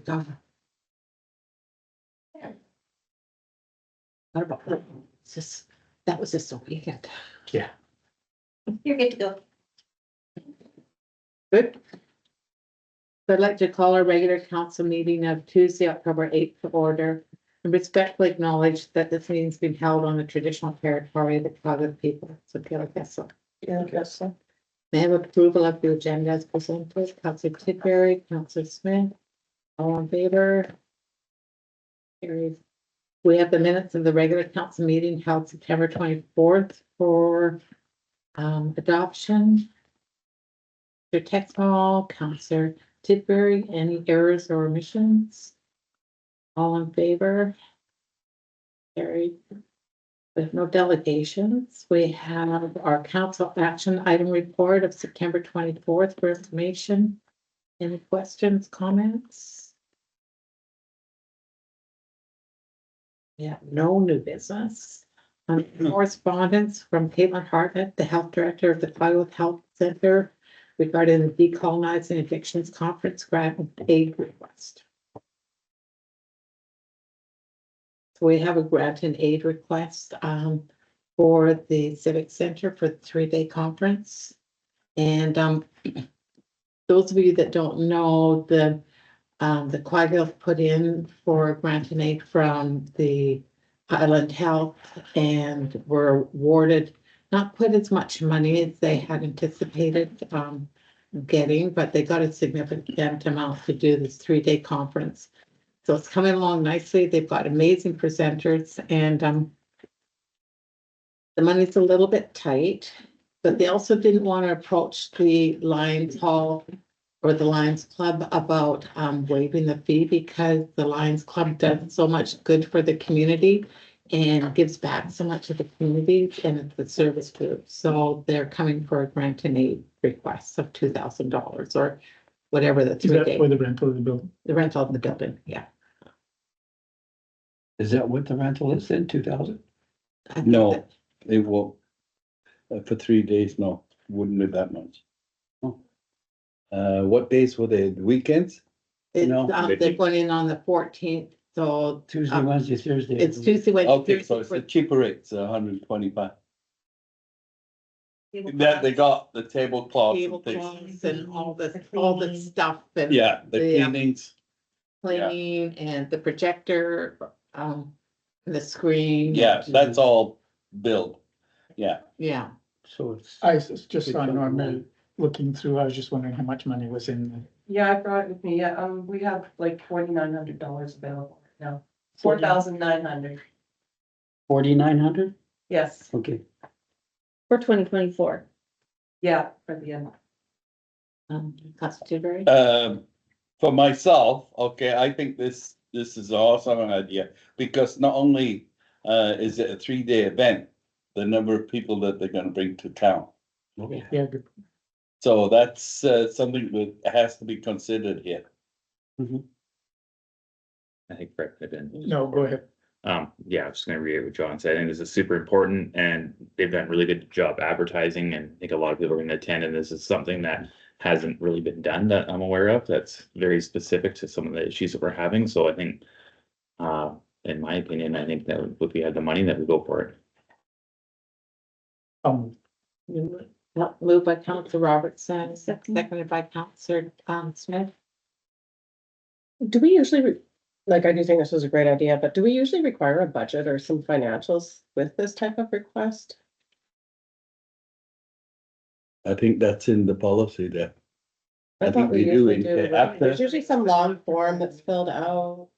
God. What about that? That was just a weekend. Yeah. You're good to go. Good. So I'd like to call our regular council meeting of Tuesday, October 8th to order and respectfully acknowledge that this meeting's been held on the traditional territory of the Clough people. So Taylor Kessel. Yeah, I guess so. May I have approval of the agenda as presented? Councillor Tidbury, Councillor Smith, all in favor? Carries. We have the minutes of the regular council meeting held September 24th for adoption. Your text hall, Councillor Tidbury, any errors or omissions? All in favor? Carried. With no delegations, we have our council action item report of September 24th for information. Any questions, comments? Yeah, no new business. Correspondence from Caitlin Hartnett, the health director of the Clough Health Center, regarding the Decolonizing Addictions Conference grant aid request. So we have a grant and aid request for the Civic Center for the 3-day conference. And those of you that don't know, the Clough put in for a grant and aid from the Island Health and were awarded not quite as much money as they had anticipated getting, but they got a significant amount to do this 3-day conference. So it's coming along nicely. They've got amazing presenters, and the money's a little bit tight, but they also didn't want to approach the Lions Hall or the Lions Club about waiving the fee, because the Lions Club does so much good for the community and gives back so much to the community, and it's the service group. So they're coming for a grant and aid request of $2,000 or whatever the Is that 3-day, for the rental of the building? the rental of the building. Yeah. Is that what the rental is then, 2,000? I think No. that- It won't. For 3 days, no, wouldn't be that much. Oh. What days were they? Weekends? It's, No, they're maybe. going in on the 14th, so Tuesday, Wednesday, Thursday. it's Tuesday, Wednesday, Okay, so Thursday. it's For a cheaper rate, it's 125. That they got the tablecloths and things. tablecloths and all the cleaning. stuff and Yeah, the the, cleanings, cleaning and the projector, the screen. yeah, that's all billed. Yeah, Yeah, so it's. I was just on normal looking through, I was just wondering how much money was in the. Yeah, I brought it with me. Yeah, we have like $4,900 available right now. 4,900. 4,900? Yes, Okay. For 2024. yeah, for the end. Constitutory. For myself, okay, I think this is an awesome idea, because not only is it a 3-day event, the number of people that they're gonna bring to town. Yeah, good. So that's something that has to be considered here. I think Brett could have been. No, go ahead. Yeah, I'm just gonna reiterate what John said. I think this is super important, and they've done a really good job advertising, and I think a lot of people are gonna attend, and this is something that hasn't really been done that I'm aware of. That's very specific to some of the issues that we're having. So I think, in my opinion, I think that if we had the money, that we go for it. Moved by Councilor Robertson, seconded by Councilor Smith. Do we usually, like, I do think this is a great idea, but do we usually require a budget or some financials with this type of request? I think that's in the policy there. I I think thought we we do. usually do. After- right? There's usually some long form that's filled out.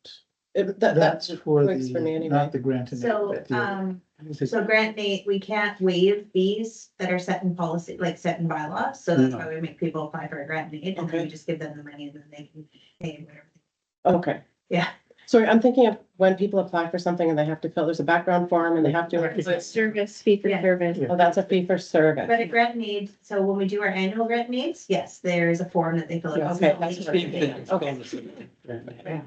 That's for works for me the, anyway. not the grant. and So, aid, but the- so grant aid, we can't waive fees that are set in policy, like set in bylaws, so that's why we make people apply for a grant aid, and then we Okay. just give them the money and then they can pay whatever. Okay. Yeah. So I'm thinking of when people apply for something and they have to fill, there's a background form and they have to. Service, fee for Yeah. service. Oh, that's a fee for service. But a grant need, so when we do our annual grant needs, yes, there is a form that they fill out. Okay, that's what I'm thinking. Okay.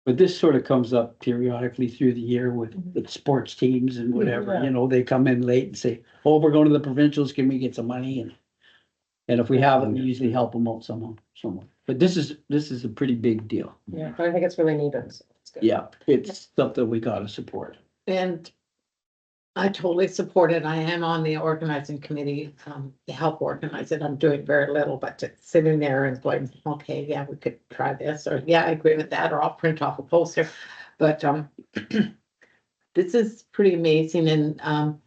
But this sort of comes up periodically through the year with the sports teams and whatever, Yeah. you know, they come in late and say, oh, we're going to the provincials, can we get some money? And if we have it, we usually help them out somehow. But this is a pretty big deal. Yeah, but I think it's really needed. So it's good. Yeah, it's something we gotta support. And I totally support it. I am on the organizing committee, to help organize it. I'm doing very little, but just sitting there and going, okay, yeah, we could try this, or yeah, I agree with that, or I'll print off a poster. But, this is pretty amazing and,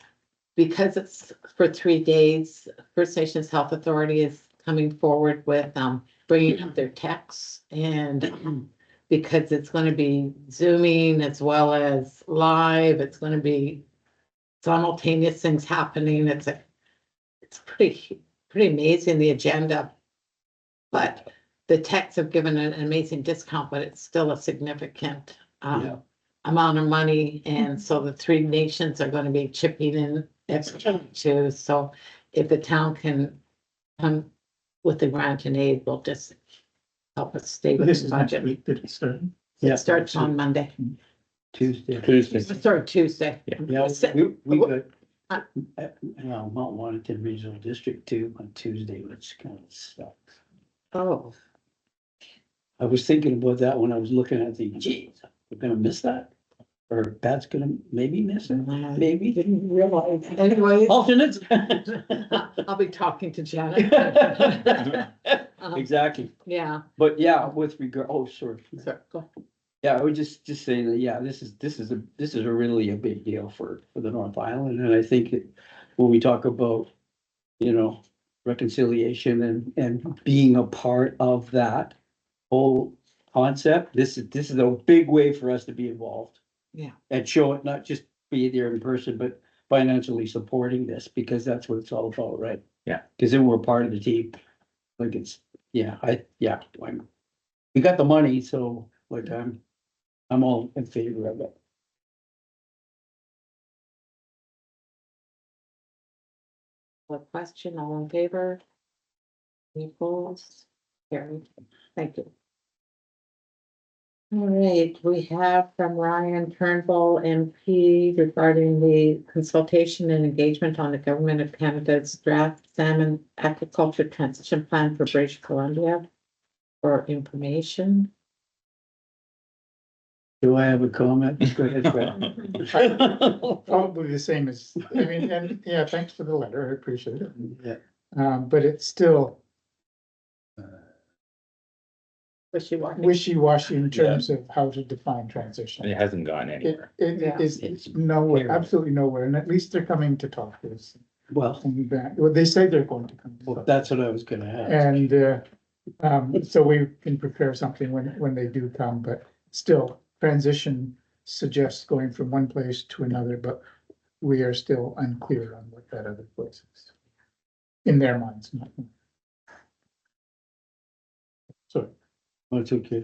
because it's for 3 days, First Nations Health Authority is coming forward with, bringing up their techs and because it's gonna be zooming as well as live, it's gonna be simultaneous things happening. It's pretty amazing, the agenda. But the techs have given an amazing discount, but it's still a significant, Yeah. amount of money. And so the Three Nations are gonna be chipping in extra too. So if the town can come with the grant and aid, we'll just help us stay This with is the next budget. week that it started. Yeah. It starts on Monday. Tuesday. Sorry, Tuesday. Yeah, Se- we got, Uh, Mount Washington Regional District 2 on Tuesday, which kind of sucks. Oh, I was thinking about that when I was looking at the, geez, we're gonna miss that? Or Pat's gonna maybe miss it, I maybe? didn't realize. Anyway, Alternates? I'll be talking to Janet. Exactly, Yeah. but yeah, with regard, oh, sorry. Sorry, go ahead. Yeah, I would just say that, yeah, this is a really a big deal for the North Island, and I think that when we talk about, you know, reconciliation and being a part of that whole concept, this is a big way for us to be involved. Yeah. And show it, not just be there in person, but financially supporting this, because that's what it's all about, right? Yeah. Cause then we're part of the team. Like it's, we got the money, so like I'm all in favor of it. A question, all in favor? Any opposed? Carried. Thank you. All right, we have from Ryan Turnbull MP regarding the consultation and engagement on the Government of Canada's draft salmon aquaculture transition plan for British Columbia. For information. Do I have a comment? Go ahead, Brad. Probably the same as, I mean, and yeah, thanks for the letter, I appreciate it. Yeah. But it's still Wishy-washy. wishy-washy in terms of how to define transition. It hasn't gone anywhere. It is It's nowhere, absolutely nowhere, and at least they're coming to talk to us. Well, And back, well, they say they're going to come. to well, talk. that's what I was gonna ask. And so we can prepare something when they do come, but still, transition suggests going from one place to another, but we are still unclear on what that other place is. In their minds, not. So, That's okay.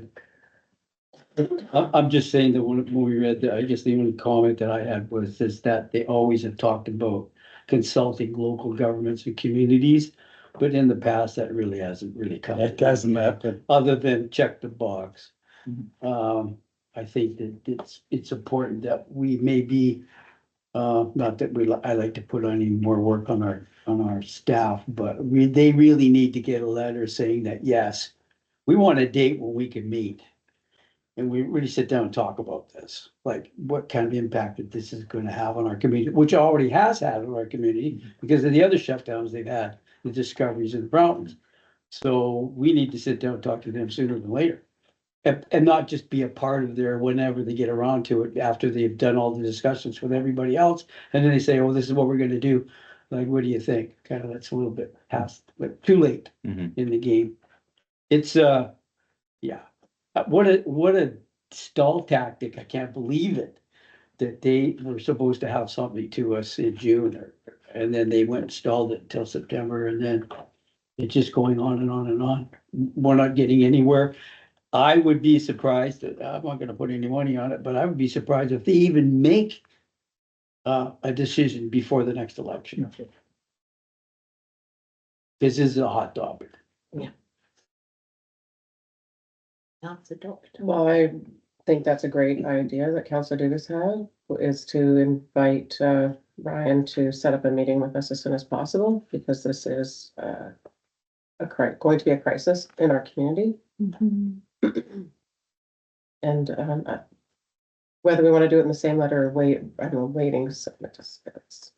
I'm just saying that when we read that, I guess the only comment that I had was is that they always have talked about consulting local governments and communities. But in the past, that really hasn't really come. It doesn't happen. Other than check the box. Mhm. I think that it's important that we maybe, not that I like to put any more work on our staff, but they really need to get a letter saying that, yes, we want a date when we can meet. And we really sit down and talk about this, like what kind of impact that this is gonna have on our community, which already has had on our community because of the other shutdowns they've had, the discoveries in the mountains. So we need to sit down and talk to them sooner than later. And not just be a part of their whenever they get around to it, after they've done all the discussions with everybody else. And then they say, oh, this is what we're gonna do. Like, what do you think? Kind of, that's a little bit past, but too late Mhm. in the game. It's, yeah, what a stall tactic. I can't believe it. That they were supposed to have something to us in June and then they went and stalled it until September and then it's just going on and on and on. We're not getting anywhere. I would be surprised that, I'm not gonna put any money on it, but I would be surprised if they even make a decision before the next election. This is a hot topic. That's a doctor. Well, I think that's a great idea that Councillor Dugas had, is to invite Ryan to set up a meeting with us as soon as possible, because this is going to be a crisis in our community. And, whether we want to do it in the same letter or wait, I don't know, waiting, so it just, it's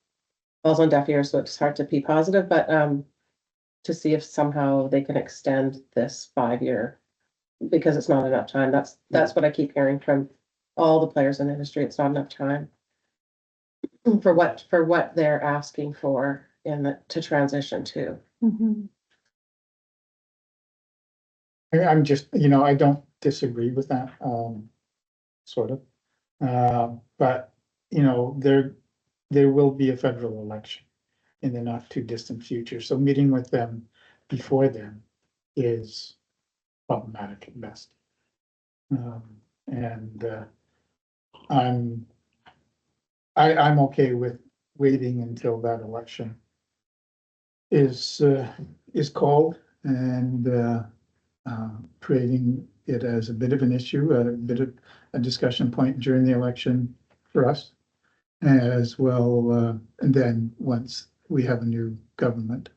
falls on deaf ears, so it's hard to be positive, but, to see if somehow they can extend this 5-year, because it's not enough time. That's what I keep hearing from all the players in the industry. It's not enough time for what they're asking for to transition to. I'm just, I don't disagree with that, sort of. But, there will be a federal election in the not too distant future, so meeting with them before then is problematic at best. And I'm okay with waiting until that election is called and creating it as a bit of an issue, a bit of a discussion point during the election for us as well. And then once we have a new government,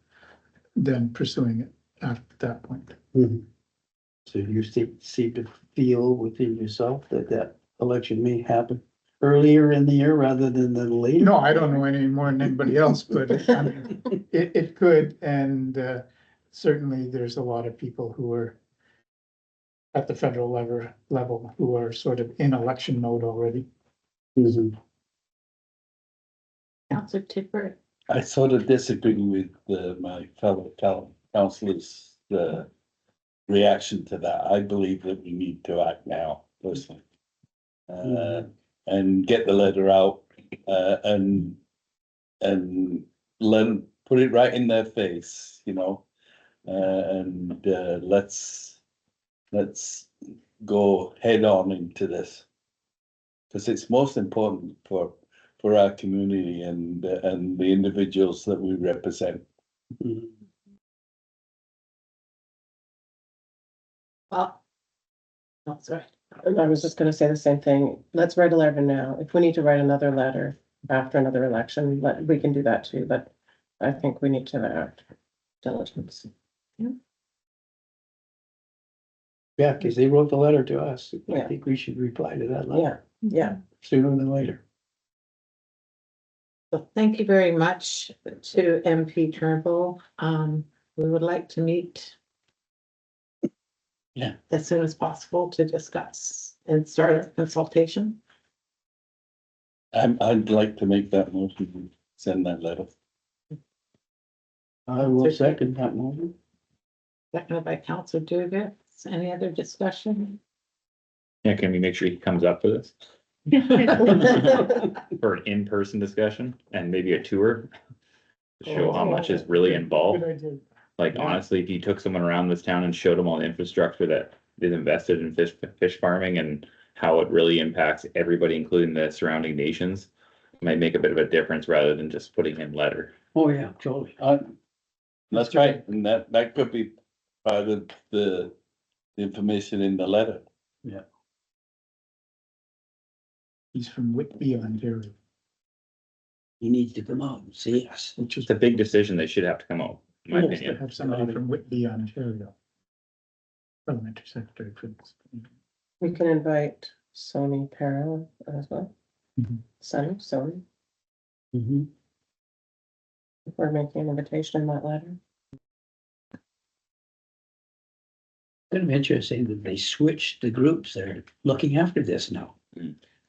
then pursuing it after that point. So you seem to feel within yourself that election may happen earlier in the year rather than later? No, I don't know any more than anybody else, but it could, and certainly there's a lot of people who are at the federal level who are sort of in election mode already. Mhm. Counselor Tipper. I sort of disagree with my fellow councillors, reaction to that. I believe that we need to act now, personally. And get the letter out, and put it right in their face, and let's go head on into this. Because it's most important for our community and the individuals that we represent. Mhm. Well. Oh, sorry. And I was just gonna say the same thing. Let's write a letter now. If we need to write another letter after another election, we can do that too, but I think we need to act diligence. Yeah, because they wrote the letter to us. I Yeah. think we should reply to that letter Yeah, sooner than later. So thank you very much to MP Turnbull. We would like to meet. Yeah. As soon as possible to discuss and start our consultation. I'd like to make that motion, send that letter. I will second that motion. Seconded by Councilor Duguid. Any other discussion? Yeah, can we make sure he comes up for this, for an in-person discussion and maybe a tour? To show how much is really involved. Good idea. Like honestly, if you took someone around this town and showed them all the infrastructure that is invested in fish farming and how it really impacts everybody, including the surrounding nations, it might make a bit of a difference rather than just putting in letter. Oh, yeah, totally. That's right, and that could be part of the information in the letter. He's from Whitby, Ontario, He needs to come out and see us. which is. It's a big decision. They should have to come out, in my To opinion. have somebody from Whitby, Ontario. Parliamentary secretary for this. we can invite Sony Para as well. Mhm. Sony, Mhm. if we're making an invitation in that letter. Kind of interesting that they switched the groups that are looking after this now.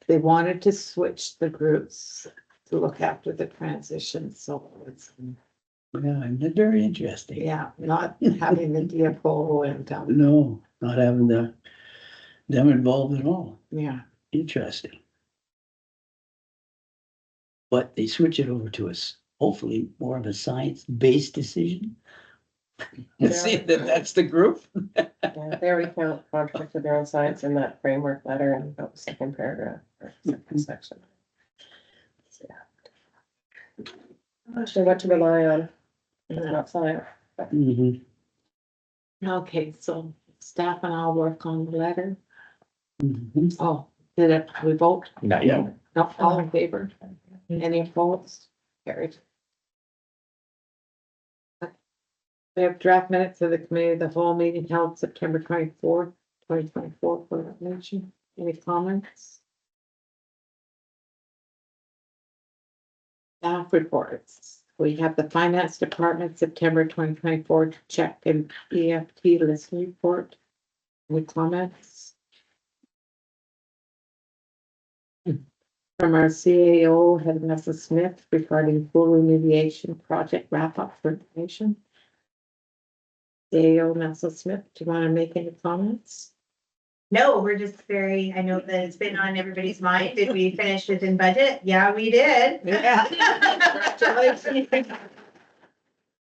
They wanted to switch the groups to look after the transition, so it's, Yeah, and they're very interesting. yeah, not having the DFO and, No, not having them involved at all. yeah. Interesting. But they switch it over to us, hopefully more of a science-based decision. See that's the group. Yeah, they already contracted their own science in that framework letter and about the second paragraph or second section. So, yeah. Not sure what to rely on, not science. Mhm. Okay, so staff and I'll work on the letter. Mhm. Oh, we vote? Not yet. No, all in favor? Any opposed? Carried. We have draft minutes of the committee, of the whole meeting held September 24th, 2024 for that mention. Any comments? Staff reports. We have the finance department, September 2024 check and EFT list report. Any comments? From our CAO, Vanessa Smith, regarding pool remediation project wrap-up for information. CAO Vanessa Smith, do you want to make any comments? No, we're just very, I know that it's been on everybody's mind. Did we finish within budget? Yeah, we did. Congratulations.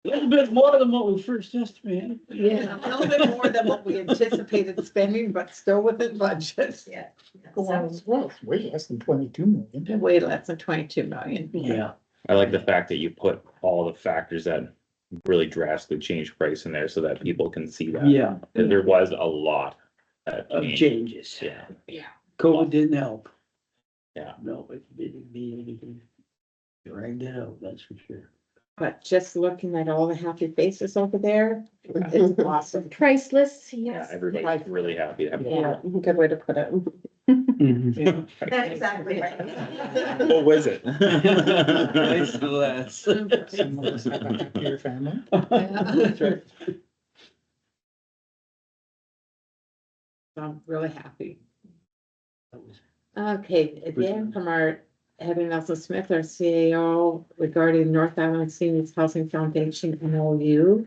A little bit more than what we first estimated. Yeah, a little bit more than what we anticipated spending, but still within budget. Yeah. Go on So, as well, it's way less than 22 million. Way less than 22 million. Yeah. I like the fact that you put all the factors that really drastically change price in there so that people can see that. Yeah, There was a lot that of changed. changes. Yeah. COVID didn't help. Yeah. No, it dragged it out, that's for sure. But just looking at all the happy faces over there, it's awesome. Priceless, Yeah, yes. everybody's really happy to have. Yeah. Good way to put it. Mhm. that's exactly right. What was it? Less. Some of us have a happier family. That's right. I'm really happy. Okay, again, from our Heather Nelson Smith, our CAO, regarding North Island Seniors Housing Foundation MOU.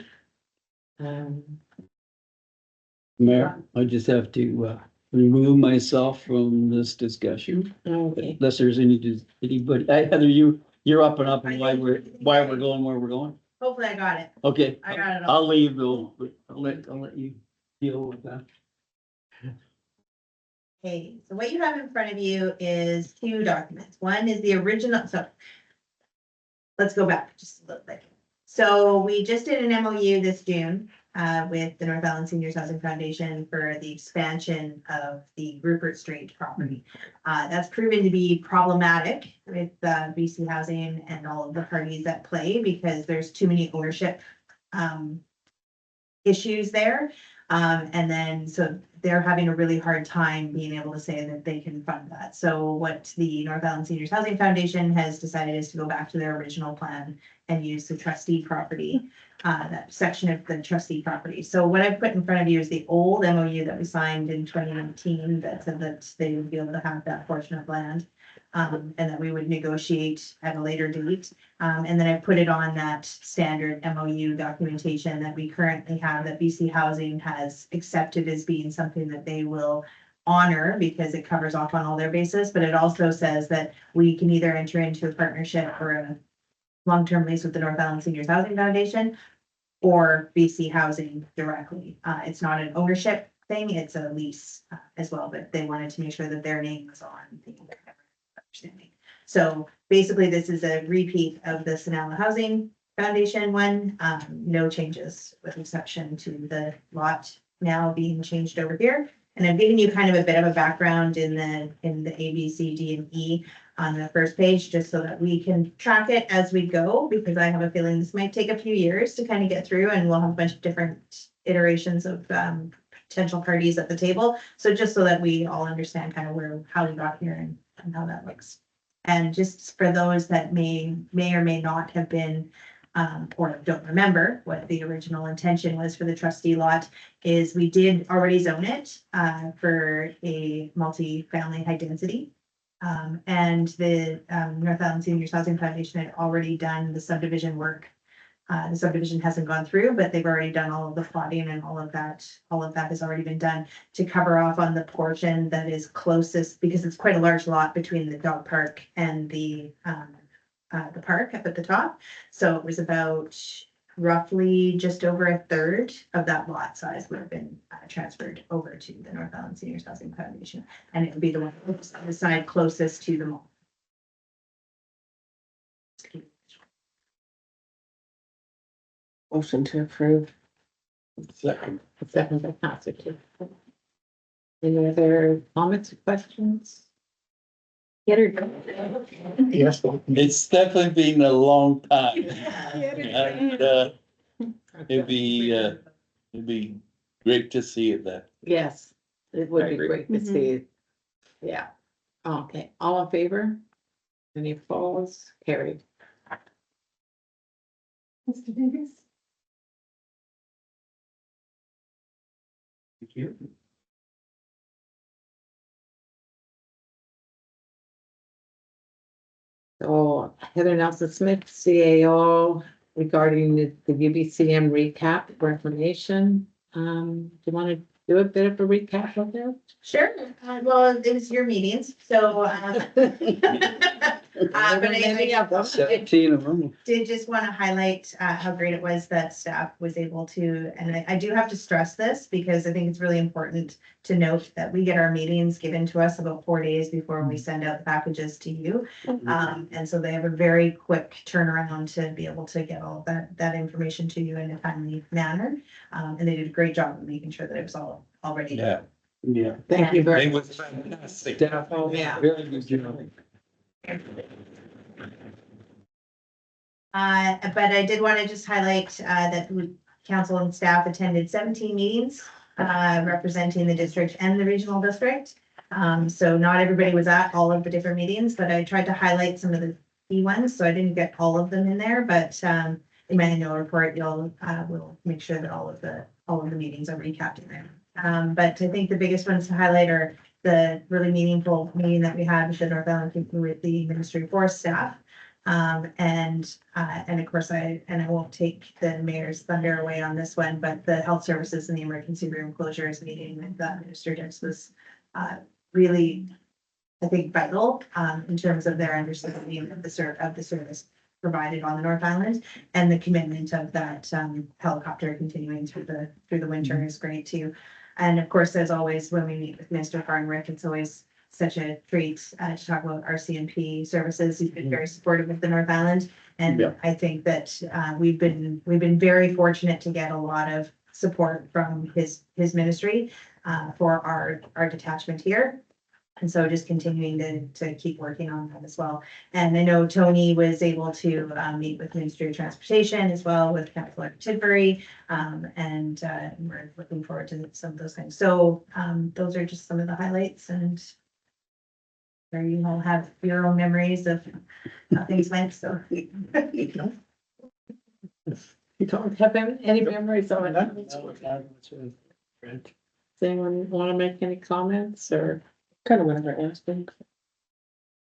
Mayor, I just have to remove myself from this discussion, Okay, unless there's anybody, Heather, you're up and up and why we're going where we're going. Hopefully I got it. Okay, I got it all. I'll leave though, but I'll let you deal with that. Okay, so what you have in front of you is two documents. One is the original, so let's go back just a little bit. So we just did an MOU this June with the North Island Seniors Housing Foundation for the expansion of the Rupert Street property. That's proven to be problematic with BC Housing and all of the parties at play because there's too many ownership issues there. And then, so they're having a really hard time being able to say that they can fund that. So what the North Island Seniors Housing Foundation has decided is to go back to their original plan and use the trustee property, that section of the trustee property. So what I've put in front of you is the old MOU that we signed in 2019 that said that they would be able to have that portion of land. And that we would negotiate at a later date. And then I put it on that standard MOU documentation that we currently have, that BC Housing has accepted as being something that they will honor because it covers off on all their bases, but it also says that we can either enter into a partnership or a long-term lease with the North Island Seniors Housing Foundation or BC Housing directly. It's not an ownership thing, it's a lease as well, but they wanted to make sure that their name was on the understanding. So basically, this is a repeat of the Sonala Housing Foundation one. No changes with exception to the lot now being changed over here. And I'm giving you kind of a bit of a background in the A, B, C, D, and E on the first page, just so that we can track it as we go, because I have a feeling this might take a few years to kind of get through, and we'll have a bunch of different iterations of potential parties at the table. So just so that we all understand kind of how we got here and how that looks. And just for those that may or may not have been or don't remember what the original intention was for the trustee lot, is we did already zone it for a multi-family high density. And the North Island Seniors Housing Foundation had already done the subdivision work. The subdivision hasn't gone through, but they've already done all of the plotting and all of that has already been done to cover off on the portion that is closest, because it's quite a large lot between the dog park and the park up at the top. So it was about roughly just over a third of that lot size would have been transferred over to the North Island Seniors Housing Foundation. And it would be the one on the side closest to the mall. Motion to approve. Second. second by Counselor Tim. Any other comments or questions? Get her done. Yes. It's definitely been a long time. And, it'd be great to see it there. Yes, it I would be agree. great to see. Yeah. Okay, all in favor? Any opposed? Carried. Mr. Davis? Thank you. So Heather Nelson Smith, CAO, regarding the UBCM recap for information. Do you want to do a bit of a recap of that? Sure, well, it was your meetings, so, but Many of them. 17 of them. did just want to highlight how great it was that staff was able to, and I do have to stress this because I think it's really important to note that we get our meetings given to us about 4 days before we send out the packages to you. And so they have a very quick turnaround to be able to get all that information to you in a timely manner. And they did a great job of making sure that it was all ready. Yeah, Yeah. Thank you very it much. was fantastic. Staff, Yeah. very good job. But I did want to just highlight that council and staff attended 17 meetings representing the district and the regional district. So not everybody was at all of the different meetings, but I tried to highlight some of the key ones, so I didn't get all of them in there, but in my annual report, you'll will make sure that all of the meetings are recapped in there. But I think the biggest ones to highlight are the really meaningful meeting that we had with the North Island people with the Ministry of Forest staff. And of course, I won't take the mayor's thunder away on this one, but the health services and the emergency room closures meeting with Minister Dix was really, I think, vital in terms of their understanding of the service provided on the North Island, and the commitment of that helicopter continuing through the winter is great too. And of course, as always, when we meet with Mr. Farnwick, it's always such a treat to talk about our CNP services. He's been very supportive of the North Island. And Yeah. I think that we've been very fortunate to get a lot of support from his ministry for our detachment here. And so just continuing to keep working on that as well. And I know Tony was able to meet with Ministry of Transportation as well with Councillor Tidbury. And we're looking forward to some of those things. So those are just some of the highlights, and there you all have your own memories of how things went, so. You don't have any memories of it? Does anyone want to make any comments or? Kind of went over it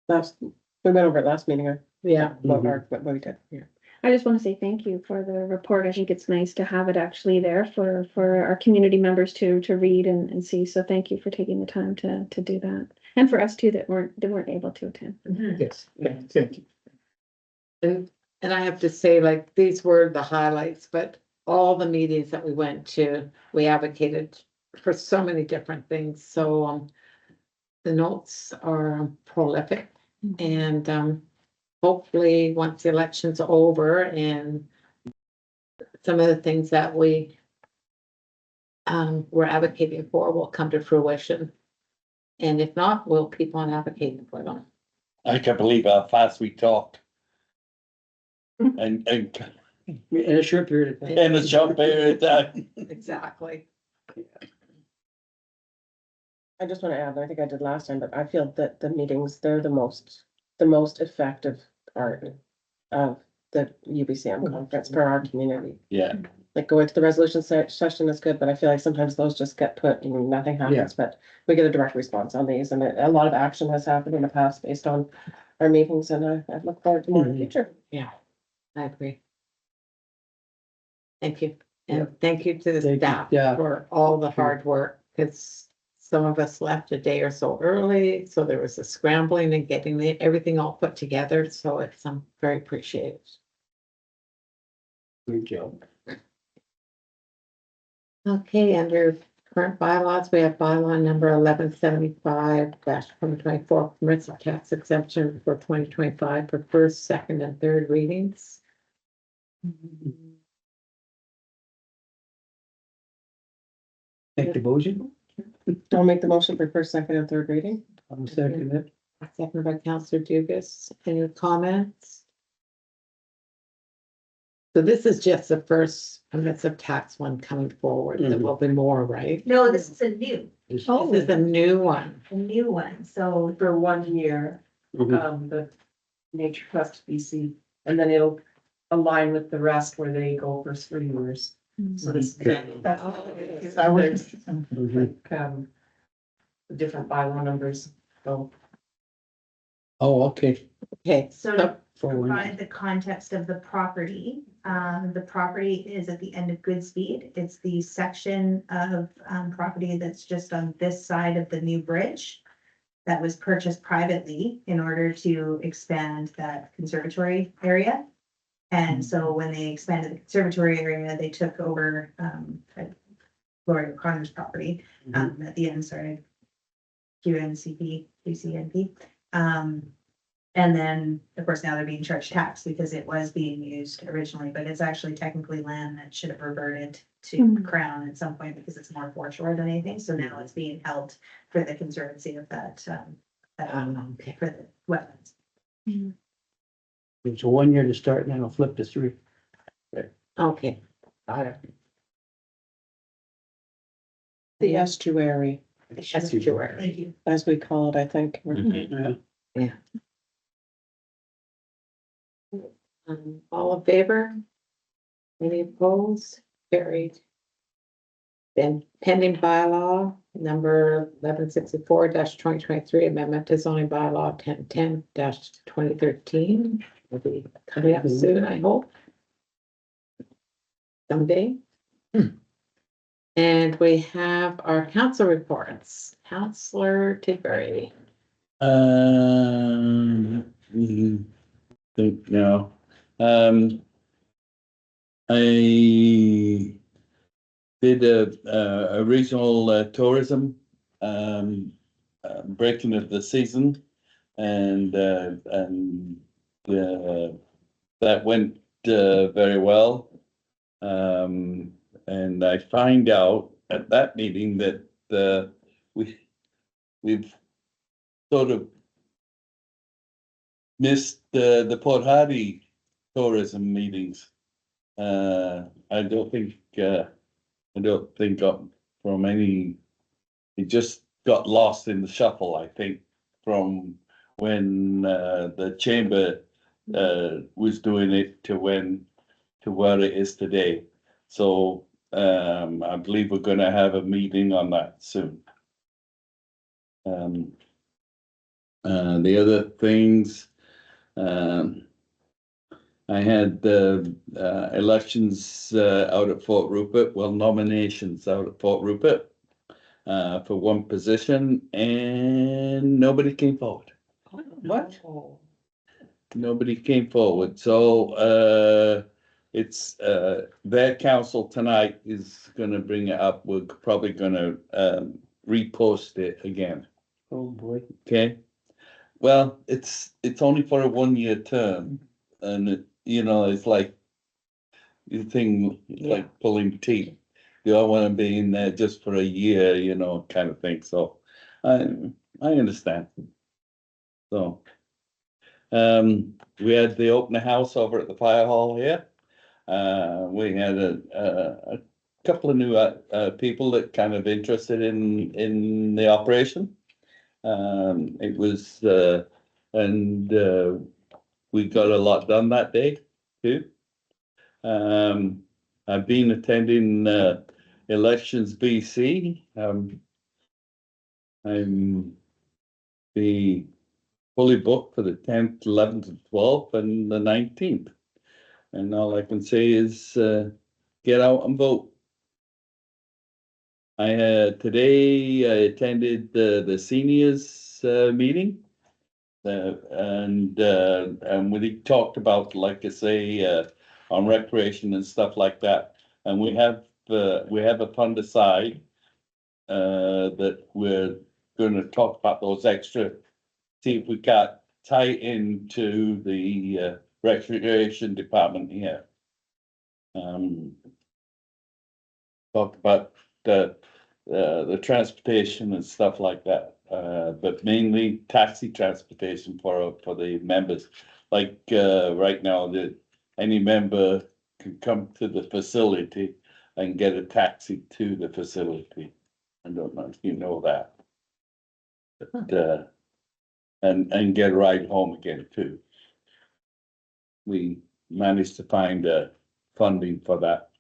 last week. We went over it last meeting, Yeah. what we did. Yeah. I just want to say thank you for the report. I think it's nice to have it actually there for our community members to read and see. So thank you for taking the time to do that. And for us too that weren't able to attend. Yes, thank you. And I have to say, like, these were the highlights, but all the meetings that we went to, we advocated for so many different things. So the notes are prolific, and hopefully once the election's over and some of the things that we we're advocating for will come to fruition. And if not, we'll keep on advocating for them. I can't believe how fast we talked. And In a short period of time. in a short period of time. Exactly. I just want to add, I think I did last time, but I feel that the meetings, they're the most effective part of the UBCM conference for our community. Yeah, Like going to the resolution session is good, but I feel like sometimes those just get put and nothing happens, but we get a direct response on these, and a lot of action has happened in the past based on our meetings, and I look forward to more in the future. Yeah, I agree. Thank you. And Yep. thank you to the Thank you. staff Yeah. for all the hard work, because some of us left a day or so early, so there was a scrambling and getting everything all put together, so it's very appreciated. Good job. Okay, under current bylaws, we have bylaw number 1175-2024, permits of tax exemption for 2025 for first, second, and third readings. Make the motion. I'll make the motion for first, second, and third reading. I'll second it. Second by Councillor Dugas. Any comments? So this is just the first permissive tax one coming forward. There will be more, right? No, this is a new This is a new one. one, so For 1 year, Mhm. the Nature Trust BC, and then it'll align with the rest where they go for 3 years. So this, that's. I was, There's Mhm. like, the different bylaw numbers, so. Oh, okay. Okay, So to so, For one. provide the context of the property is at the end of Goodspeed. It's the section of, property that's just on this side of the new bridge that was purchased privately in order to expand that conservatory area. And so when they expanded the conservatory area, they took over, Gloria O'Connor's property, at the end, sorry. QNCP, QCNP. And then, of course, now they're being charged tax because it was being used originally, but it's actually technically land that should have reverted to Mhm. Crown at some point because it's more foreshore than anything. So now it's being held for the conservancy of that, okay. for the wetlands. It's a 1 year to start and then it'll flip to 3. Okay. Got it. The estuary, Estuary. Thank you. as we call it, I think. Mhm. Yeah. All in favor? Any opposed? Carried. Then pending bylaw number 1164-2023 amendment to zoning bylaw 1010-2013 will be coming up soon, I hope. Someday. And we have our council reports. Councillor Tidbury. Think now, I did a regional tourism breaking of the season, and that went very well. And I find out at that meeting that we've sort of missed the Port Hardy tourism meetings. I don't think from any, it just got lost in the shuffle, I think, from when the chamber was doing it to where it is today. So I believe we're gonna have a meeting on that soon. The other things, I had the elections out at Fort Rupert, well, nominations out at Fort Rupert for one position, and nobody came forward. What? Nobody came forward, so it's their council tonight is gonna bring it up. We're probably gonna repost it again. Oh, boy. Okay, well, it's only for a 1 year term, and it's like the thing, like pulling teeth. Do I want to be in there just for a year, kind of thing, so I understand. So, we had the open house over at the fire hall here. We had a couple of new people that kind of interested in the operation. It was, and we got a lot done that day too. I've been attending Elections BC. I'm the fully booked for the 10th, 11th, and 12th, and the 19th. And all I can say is get out and vote. Today I attended the seniors meeting, and we talked about, like I say, on recreation and stuff like that. And we have a fund aside that we're going to talk about those extra. See if we got tie into the recreation department here. Talked about the transportation and stuff like that, but mainly taxi transportation for the members. Like right now, any member can come to the facility and get a taxi to the facility. I don't know if you know that. But, and get a ride home again too. We managed to find funding for that.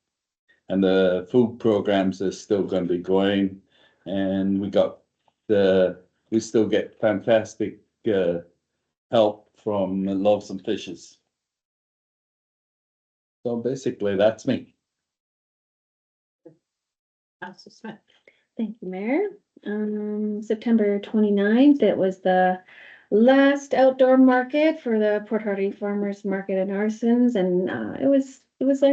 And the food programs are still gonna be going, and we still get fantastic help from Loaves and Fishes. So basically, that's me. Council Smith. Thank you, Mayor. September 29th, it was the last outdoor market for the Port Hardy Farmers Market in Arsons, and I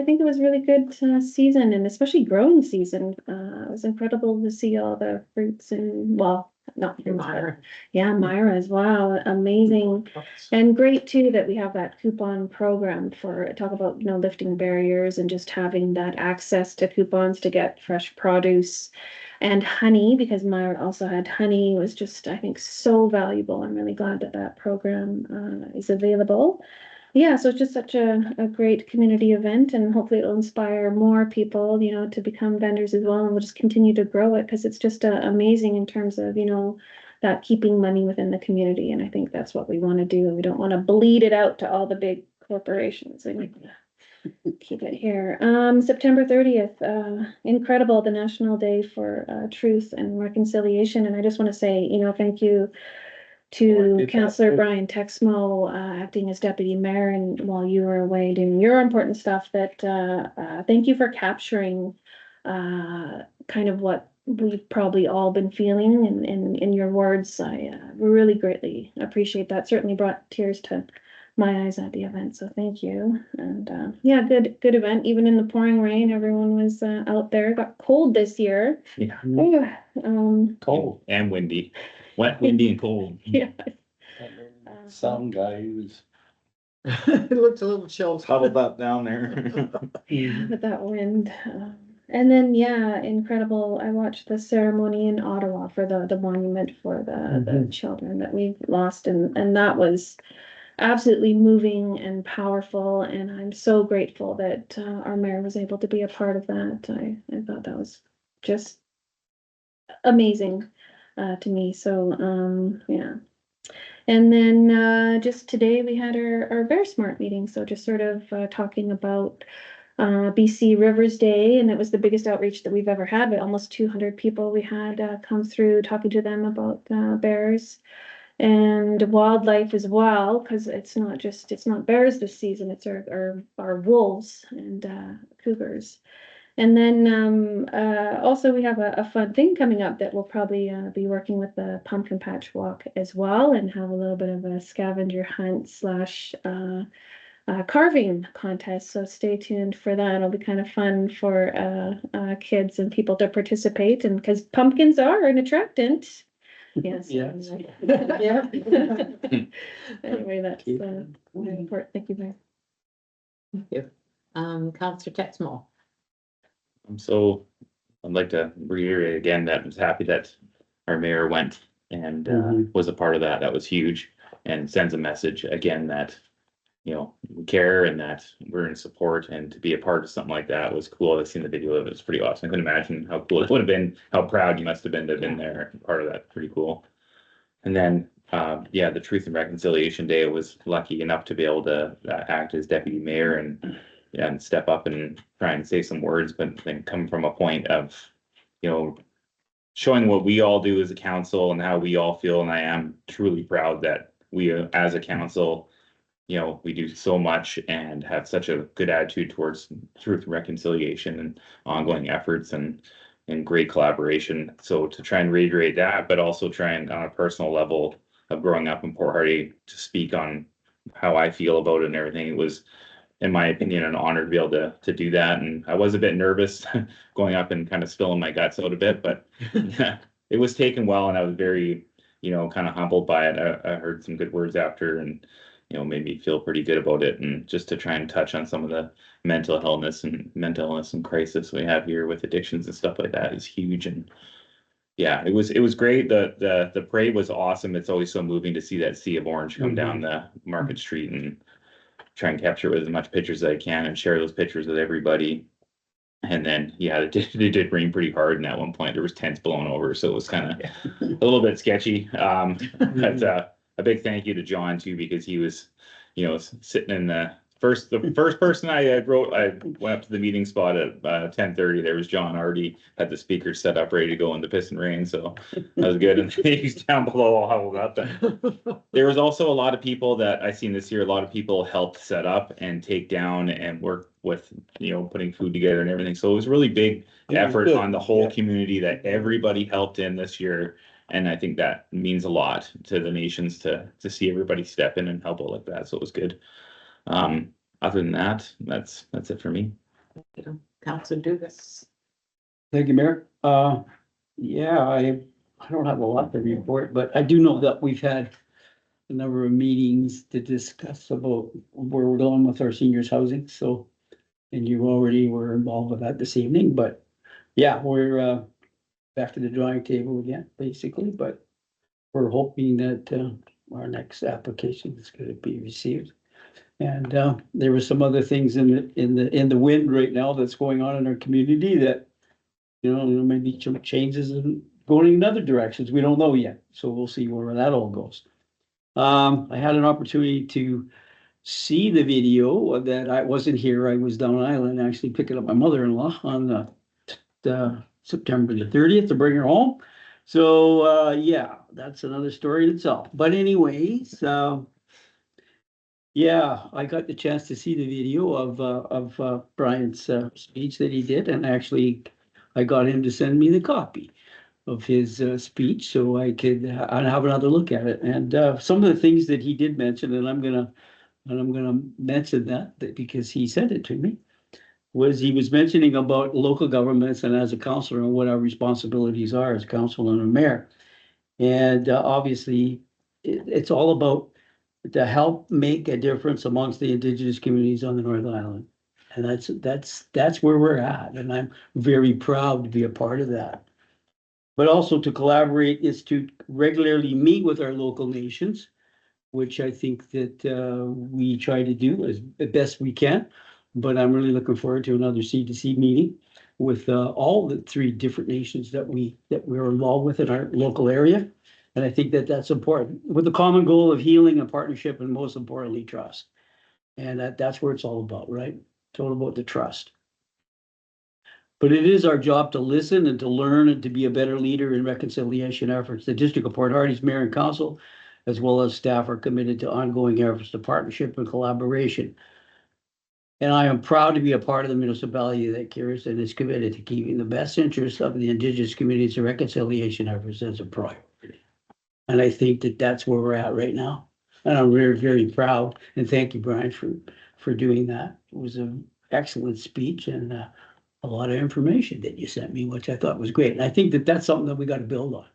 think it was really good season, and especially growing season. It was incredible to see all the fruits and, well, not fruits, but Myra. yeah, Myra as well. Amazing. And great too that we have that coupon program for, talk about, you know, lifting barriers and just having that access to coupons to get fresh produce and honey, because Myra also had honey. It was just, I think, so valuable. I'm really glad that that program is available. Yeah, so it's just such a great community event, and hopefully it'll inspire more people, you know, to become vendors as well. And we'll just continue to grow it because it's just amazing in terms of, you know, that keeping money within the community. And I think that's what we want to do. We don't want to bleed it out to all the big corporations. We need to keep it here. September 30th, incredible, the National Day for Truth and Reconciliation. And I just want to say, you know, thank you to Councillor Brian Texmo, acting as deputy mayor, and while you were away doing your important stuff, that thank you for capturing kind of what we've probably all been feeling in your words. I really greatly appreciate that. Certainly brought tears to my eyes at the event, so thank you. And yeah, good event. Even in the pouring rain, everyone was out there. It got cold this year. Yeah. Cold. And windy, wet, windy and cold. Yeah. Some guy who's It looked a little chilled. Huddled up down there. With that wind. And then, yeah, incredible. I watched the ceremony in Ottawa for the monument for the children that we've lost. And that was absolutely moving and powerful. And I'm so grateful that our mayor was able to be a part of that. I thought that was just amazing to me. So, yeah. And then just today we had our Bear Smart meeting. So just sort of talking about BC Rivers Day, and it was the biggest outreach that we've ever had. But almost 200 people we had come through talking to them about bears and wildlife as well, because it's not bears this season, it's our wolves and cougars. And then also we have a fun thing coming up that we'll probably be working with the Pumpkin Patch Walk as well, and have a little bit of a scavenger hunt slash carving contest. So stay tuned for that. It'll be kind of fun for kids and people to participate, and because pumpkins are an attractant. Yes. Yes. Yeah. Anyway, that's important. Thank you, Mayor. Thank you. Councillor Texmo. So I'd like to reiterate again that I was happy that our mayor went and was a part of that. That was huge, and sends a message again that, you know, we care and that we're in support, and to be a part of something like that was cool. I've seen the video of it. It's pretty awesome. I couldn't imagine how cool it would have been, how proud you must have been to have been there, part of that. Pretty cool. And then, yeah, the Truth and Reconciliation Day, I was lucky enough to be able to act as deputy mayor and step up and try and say some words, but then come from a point of, you know, showing what we all do as a council and how we all feel. And I am truly proud that we, as a council, you know, we do so much and have such a good attitude towards truth and reconciliation and ongoing efforts and great collaboration. So to try and reiterate that, but also try and on a personal level of growing up in Port Hardy to speak on how I feel about it and everything, it was, in my opinion, an honor to be able to do that. And I was a bit nervous going up and kind of spilling my guts out a bit, but it was taken well, and I was very, you know, kind of humbled by it. I heard some good words after, and, you know, made me feel pretty good about it. And just to try and touch on some of the mental illness and crisis we have here with addictions and stuff like that is huge. And yeah, it was great. The parade was awesome. It's always so moving to see that sea of orange come down the Market Street, and try and capture with as much pictures as I can and share those pictures with everybody. And then, yeah, it did rain pretty hard, and at one point there was tents blown over, so it was kind of a little bit sketchy. But a big thank you to John too, because he was, you know, sitting in the first person I went up to the meeting spot at 10:30. There was John already had the speakers set up, ready to go in the piss and rain, so that was good. And he's down below all huddled up. And there was also a lot of people that I seen this year. A lot of people helped set up and take down and work with, you know, putting food together and everything. So it was really big effort good. on the whole Yeah. community that everybody helped in this year. And I think that means a lot to the nations to see everybody step in and help out like that. So it was good. Other than that, that's it for me. Councilor Dugas. Thank you, Mayor. Yeah, I don't have a lot to report, but I do know that we've had a number of meetings to discuss about where we're going with our seniors housing, so. And you already were involved with that this evening, but yeah, we're back to the drawing table again, basically, but we're hoping that our next application is gonna be received. And there were some other things in the wind right now that's going on in our community that, you know, maybe some changes and going in other directions. We don't know yet, so we'll see where that all goes. I had an opportunity to see the video that I wasn't here. I was down island actually picking up my mother-in-law on the September the 30th to bring her home. So yeah, that's another story in itself. But anyways, yeah, I got the chance to see the video of Brian's speech that he did, and actually I got him to send me the copy of his speech so I could have another look at it. And some of the things that he did mention, and I'm gonna mention that because he sent it to me, was he was mentioning about local governments and as a councillor and what our responsibilities are as council and a mayor. And obviously, it's all about to help make a difference amongst the Indigenous communities on the North Island. And that's where we're at, and I'm very proud to be a part of that. But also to collaborate is to regularly meet with our local nations, which I think that we try to do as best we can. But I'm really looking forward to another C2C meeting with all the 3 different nations that we're involved with in our local area. And I think that that's important, with the common goal of healing and partnership, and most importantly, trust. And that's where it's all about, right? It's all about the trust. But it is our job to listen and to learn and to be a better leader in reconciliation efforts. The District of Port Hardy's Mayor and Council, as well as staff, are committed to ongoing efforts to partnership and collaboration. And I am proud to be a part of the municipality that cares and is committed to keeping the best interests of the Indigenous communities and reconciliation efforts as a priority. And I think that that's where we're at right now. And I'm very, very proud. And thank you, Brian, for doing that. It was an excellent speech and a lot of information that you sent me, which I thought was great. And I think that that's something that we got to build on.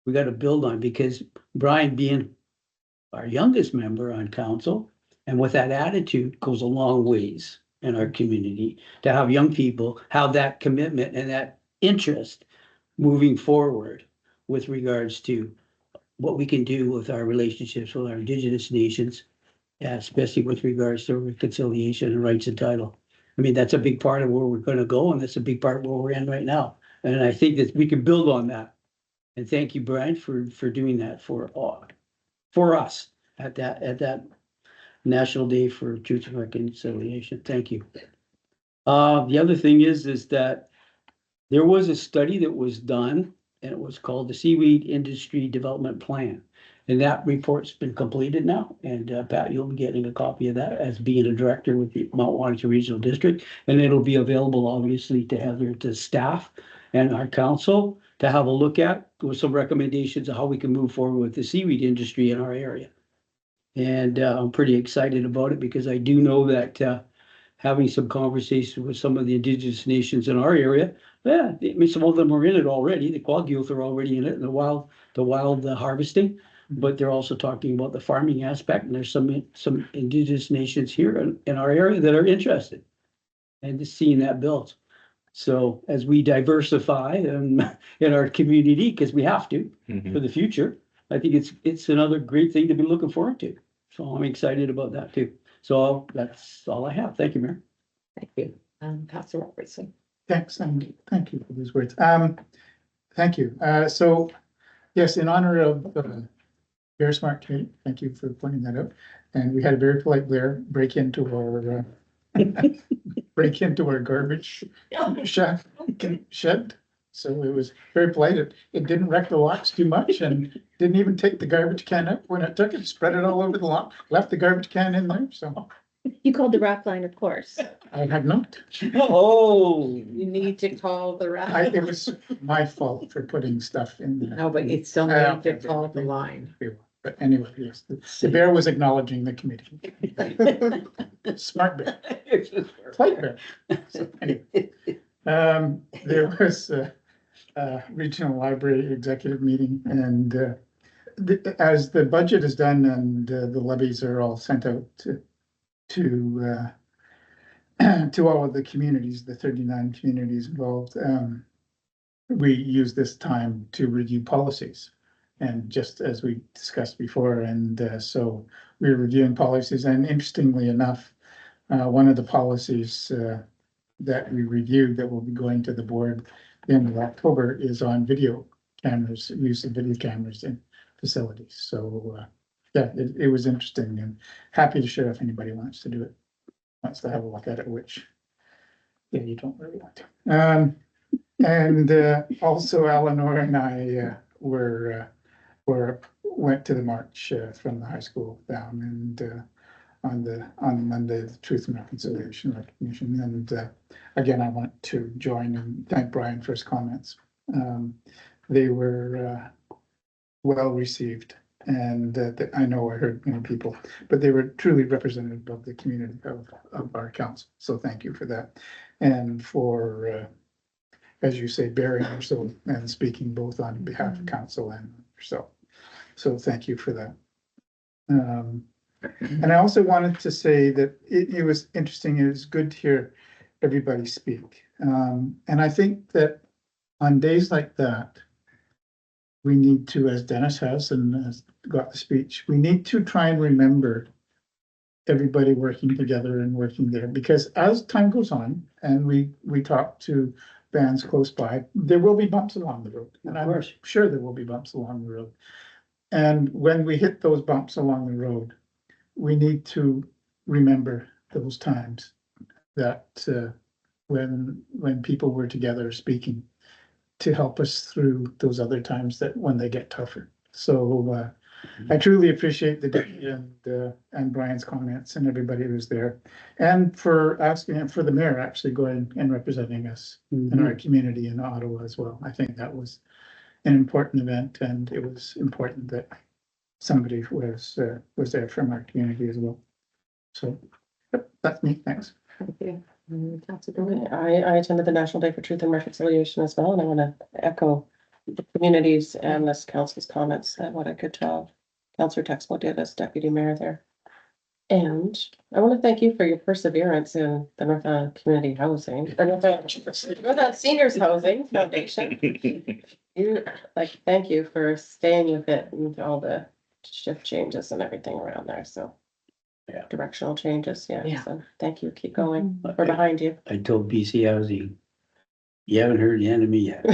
We got to build on, because Brian, being our youngest member on council, and with that attitude, goes a long ways in our community to have young people have that commitment and that interest moving forward with regards to what we can do with our relationships with our Indigenous nations, especially with regards to reconciliation and rights and title. I mean, that's a big part of where we're going to go, and that's a big part where we're in right now. And I think that we can build on that. And thank you, Brian, for doing that for us at that National Day for Truth and Reconciliation. Thank you. The other thing is that there was a study that was done, and it was called the Seaweed Industry Development Plan. And that report's been completed now. And Pat, you'll be getting a copy of that as being a director with the Mount Washington Regional District. And it'll be available, obviously, to Heather, to staff and our council to have a look at, with some recommendations of how we can move forward with the seaweed industry in our area. And I'm pretty excited about it, because I do know that having some conversations with some of the Indigenous nations in our area, yeah, I mean, some of them are in it already. The Quag youth are already in it, the wild harvesting, but they're also talking about the farming aspect. And there's some Indigenous nations here in our area that are interested, and just seeing that built. So as we diversify in our community, because we have to for the future, I think it's another great thing to be looking forward to. So I'm excited about that too. So that's all I have. Thank you, Mayor. Thank you. Councilor Robertson. Thanks, and thank you for those words. Thank you. So, yes, in honor of Bear Smart Committee, thank you for pointing that out. And we had a very polite Blair break into our garbage shed. So it was very polite. It didn't wreck the locks too much and didn't even take the garbage can up when it took it, spread it all over the lot, left the garbage can in there. So You called the rock line, of course. I had not. Oh. You need to call the It was my fault for putting stuff in there. No, but it's still need to call the line. But anyway, yes, the bear was acknowledging the committee. Smart bear, polite bear. So anyway, there was a regional library executive meeting and as the budget is done and the levies are all sent out to all of the communities, the 39 communities involved, we use this time to review policies. And just as we discussed before, and so we're reviewing policies, and interestingly enough, one of the policies that we reviewed that will be going to the board in October is on video cameras, use of video cameras in facilities. So yeah, it was interesting and happy to share if anybody wants to do it, wants to have a look at it, which yeah, you don't really want to. And also Eleanor and I went to the march from the high school down and on Monday, the Truth and Reconciliation Recognition. And again, I want to join and thank Brian for his comments. They were well received, and I know I heard many people, but they were truly representative of the community of our council. So thank you for that, and for as you say, bearing yourself and speaking both on behalf of council and yourself. So thank you for that. And I also wanted to say that it was interesting. It was good to hear everybody speak. And I think that on days like that, we need to, as Dennis has and has got the speech, we need to try and remember everybody working together and working there, because as time goes on and we talk to bands close by, there will be bumps along the road. And I'm sure there will be bumps along the road. And when we hit those bumps along the road, we need to remember those times that when people were together speaking to help us through those other times that when they get tougher. So I truly appreciate the day and Brian's comments and everybody who was there, and for asking for the mayor actually going and representing us in our community in Ottawa as well. I think that was an important event, and it was important that somebody was there from our community as well. So yep, that's me. Thanks. Thank you. I attended the National Day for Truth and Reconciliation as well, and I want to echo the communities and this council's comments that what a good job Councillor Texmo did as deputy mayor there. And I want to thank you for your perseverance in the North Island Community Housing, or North Island Seniors Housing Foundation. Thank you for staying with it and all the shift changes and everything around there. So yeah, directional changes. Yeah. So thank you. Keep going. Mhm. We're behind you. I told BC Housing, you haven't heard the end of me yet.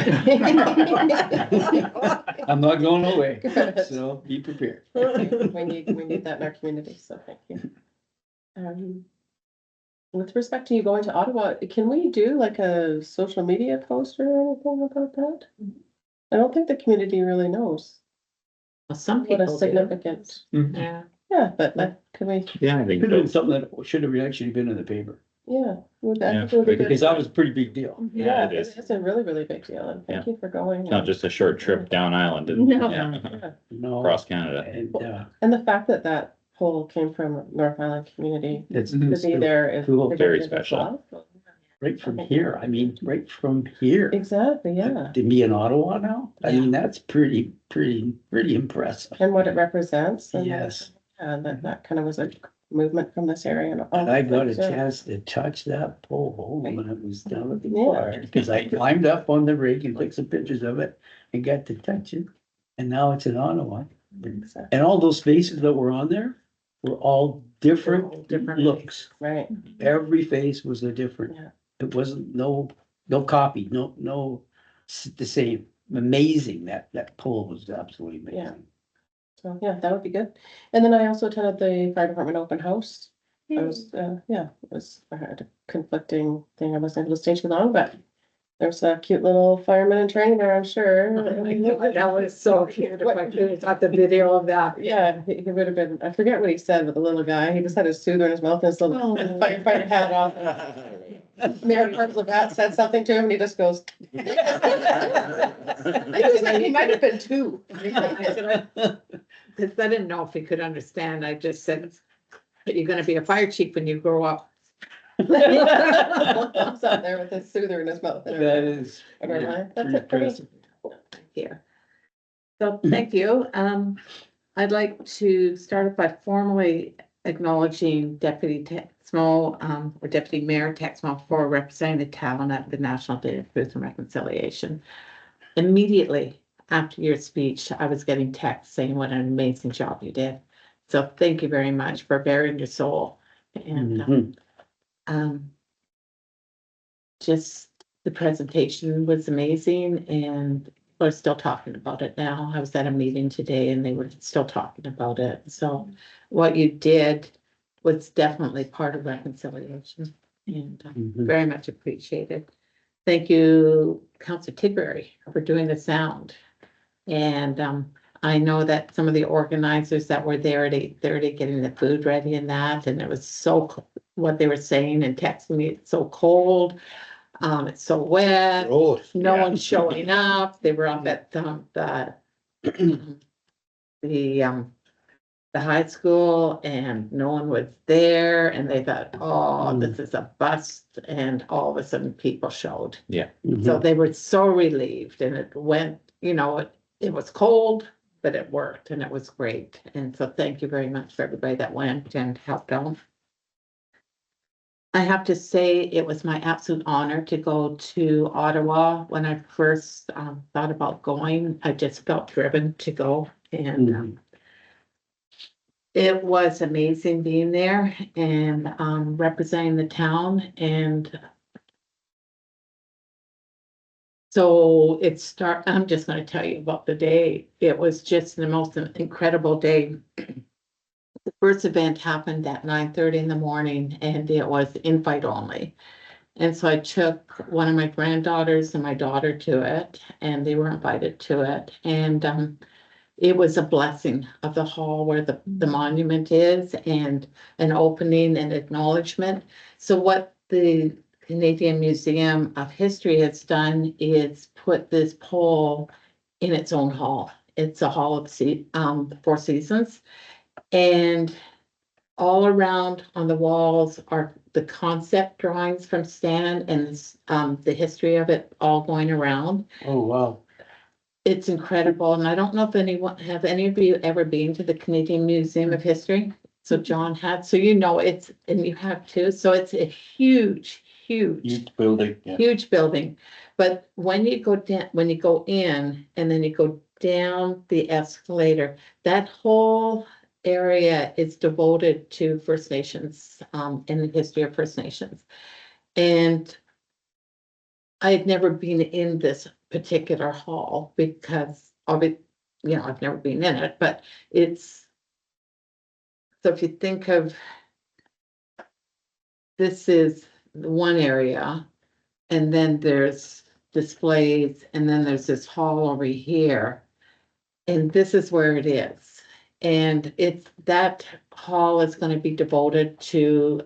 I'm not going away, Good. so be prepared. We need that in our community, so thank you. With respect to you going to Ottawa, can we do like a social media post or anything about that? I don't think the community really knows Well, some what a people do. significant, Yeah. yeah, but can we, Yeah, I think Could have been so. something that should have actually been in the paper, yeah. would that- Yeah, it would be good. because that was a pretty big deal. Yeah, it is. it's a really, really big deal, and thank you for going. It's not just a short trip down island and No. yeah, Yeah. No, across Canada. and And the fact that that poll came from North Island community it's to be there is. Cool. Very predictive as special. well. right from here. I mean, right from here. Exactly, yeah. To be in Ottawa now, I mean, that's pretty impressive. And what it represents. And Yes. And that kind of was a movement from this area. And I got a So- chance to touch that pole when it was down at the Yeah. bar, because I climbed up on the rig and took some pictures of it and got to touch it. And now it's in Ottawa. Exactly. And all those faces that were on there, were all different Different. looks. Right, Every face was a different. Yeah. It wasn't no copy, the same. Amazing. That poll was absolutely Yeah. amazing. so, yeah, that would be good. And then I also attended the fire department open house. I was, I had a conflicting thing, I wasn't able to stay too long, but there's a cute little fireman in training there, I'm sure. That was so cute. If I could have got the video of that. Yeah, he would have been, I forget what he said, but the little guy, he just had his soother in his mouth and his little Oh. firefighter hat on. Mayor Labatt said something to him and he just goes. He was like, he might have been two. Because I didn't know if he could understand. I just said, you're gonna be a fire chief when you grow up. Thumbs up there with his soother in his mouth. That is. I don't know. That's pretty it for me. impressive. Here. So thank you. I'd like to start off by formally acknowledging Deputy Texmo, or Deputy Mayor Texmo for representing the town at the National Day of Truth and Reconciliation. Immediately after your speech, I was getting texts saying what an amazing job you did. So thank you very much for bearing your soul. And Mhm. just the presentation was amazing and we're still talking about it now. I was at a meeting today and they were still talking about it. So what you did was definitely part of reconciliation and Mhm. very much appreciated. Thank you, Councillor Tidbury, for doing the sound. And I know that some of the organizers that were there at 8:30 getting the food ready and that, and it was what they were saying and texting me, it's so cold. It's so wet, Oh, no yeah. one's showing up. They were up at the high school and no one was there and they thought, oh, this is a bust, and all of a sudden people showed. Mhm. So they were so relieved and it went, it was cold, but it worked and it was great. And so thank you very much for everybody that went and helped out. I have to say, it was my absolute honor to go to Ottawa. When I first thought about going, I just felt driven to go. And Mhm. it was amazing being there and representing the town. And so I'm just going to tell you about the day. It was just the most incredible day. The first event happened at 9:30 in the morning and it was invite only. And so I took one of my granddaughters and my daughter to it and they were invited to it. And it was a blessing of the hall where the monument is and an opening and acknowledgement. So what the Canadian Museum of History has done is put this pole in its own hall. It's a hall of the Four Seasons. And all around on the walls are the concept drawings from Stan and the history of it all going around. Oh, wow. It's incredible. And I don't know if have any of you ever been to the Canadian Museum of History? So John had, so and you have too. So it's a huge Huge building, yeah. huge building. But when you go down, when you go in and then you go down the escalator, that whole area is devoted to First Nations, in the history of First Nations. And I had never been in this particular hall because of it, I've never been in it, but so if you think of, this is the one area, and then there's displays, and then there's this hall over here. And this is where it is. And that hall is going to be devoted to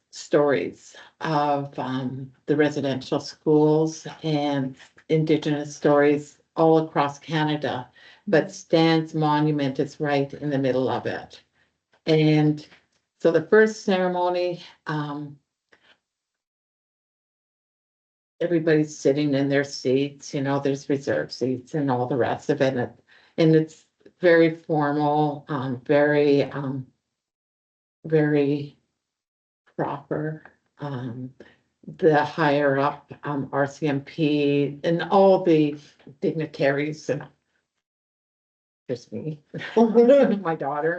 stories of the residential schools and Indigenous stories all across Canada. But Stan's monument is right in the middle of it. And so the first ceremony, everybody's sitting in their seats, there's reserved seats and all the rest of it. And it's very formal, very proper. The higher up, RCMP and all the dignitaries and there's me, my daughter,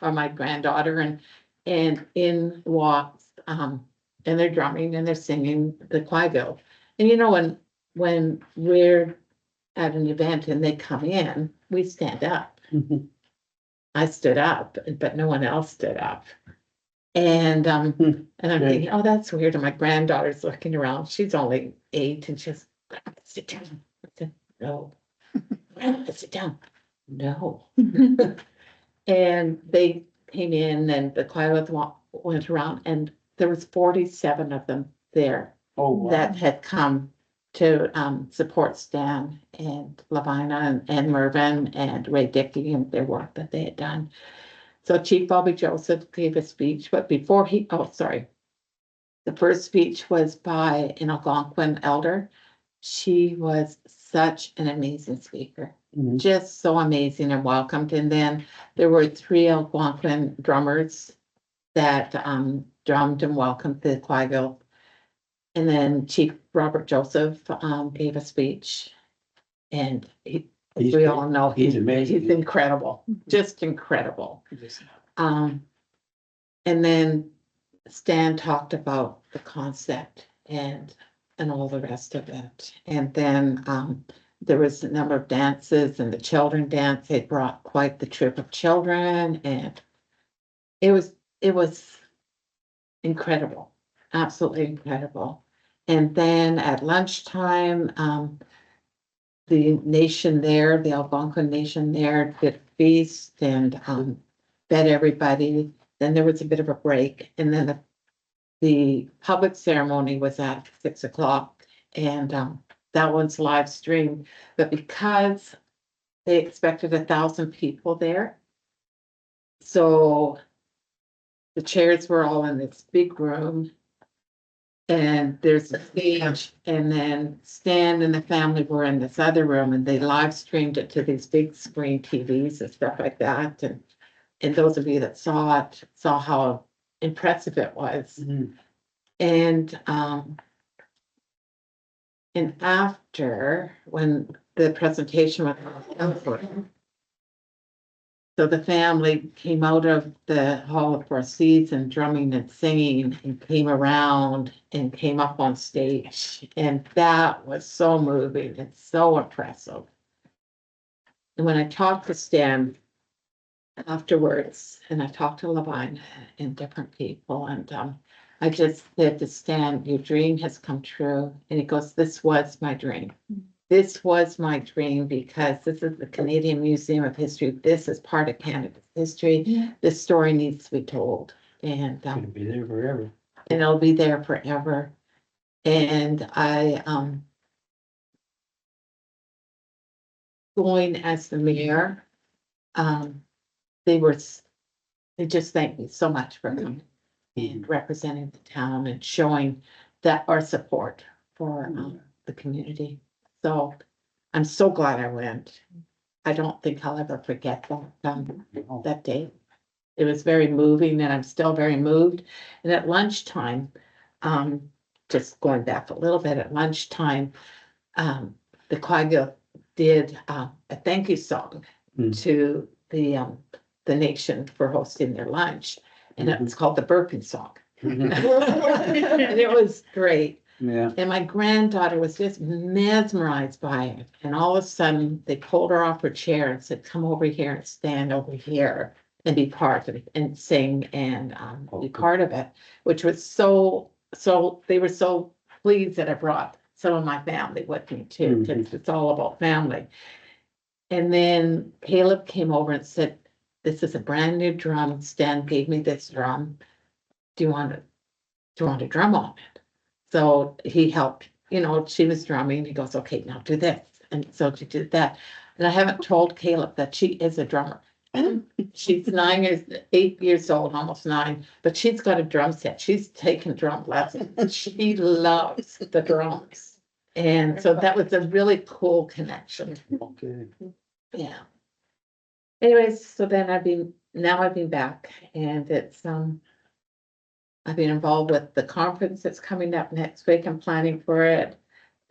or my granddaughter, and in walks, and they're drumming and they're singing the Quiville. And you know, when we're at an event and they come in, we stand up. Mhm. I stood up, but no one else stood up. And, and I'm Right. thinking, oh, that's weird. And my granddaughter's looking around. She's only 8 and she's, "Grandma, sit down." I said, no. "Grandma, sit down." No. And they came in and the choir went around and there was 47 of them there Oh, wow. that had come to support Stan and Lavina and Mervyn and Ray Dickey and their work that they had done. So Chief Bobby Joseph gave a speech, but before the first speech was by an Algonquin elder. She was such an amazing speaker, Mhm. just so amazing and welcomed. And then there were 3 Algonquin drummers that drummed and welcomed the Quiville. And then Chief Robert Joseph gave a speech. And He's we great. all know He's amazing. He's incredible, just incredible. And then Stan talked about the concept and all the rest of it. And then there was a number of dances and the children danced. They brought quite the troop of children and it was incredible, absolutely incredible. And then at lunchtime, the nation there, the Algonquin nation there did a feast and fed everybody. Then there was a bit of a break and then the public ceremony was at 6 o'clock and that one's live streamed. But because they expected 1,000 people there, so the chairs were all in this big room. And there's a stage, and then Stan and the family were in this other room and they live streamed it to these big screen TVs and stuff like that. And those of you that saw it, saw how impressive it was. Mhm. And after, when the presentation was over, so the family came out of the Hall of Four Seasons drumming and singing and came around and came up on stage. And that was so moving and so impressive. And when I talked to Stan afterwards, and I talked to Levine and different people, and I just said to Stan, your dream has come true. And he goes, this was my dream. This was my dream because this is the Canadian Museum of History. This is part of Canada's history. Yeah. This story needs to be told. And Gonna be there forever. it'll be there forever. And I going as the mayor, they just thanked me so much for coming and representing the town and showing that our support for the community. So I'm so glad I went. I don't think I'll ever forget that day. It was very moving and I'm still very moved. And at lunchtime, just going back a little bit, at lunchtime, the Quiville did a thank you song to the nation for hosting their lunch. And it's called the Burping Song. And it was great. Yeah. And my granddaughter was just mesmerized by it. And all of a sudden, they pulled her off her chair and said, come over here and stand over here and be part of it and sing and be part of it, which was so they were so pleased that I brought some of my family with me too, because it's all about family. And then Caleb came over and said, this is a brand new drum. Stan gave me this drum. Do you want to drum on it? So he helped, she was drumming. He goes, okay, now do this. And so she did that. And I haven't told Caleb that she is a drummer. She's 8 years old, almost 9, but she's got a drum set. She's taken drum lessons. She loves the drums. And so that was a really cool connection. Okay. Yeah. Anyways, so then I've been back and it's, I've been involved with the conference that's coming up next week. I'm planning for it.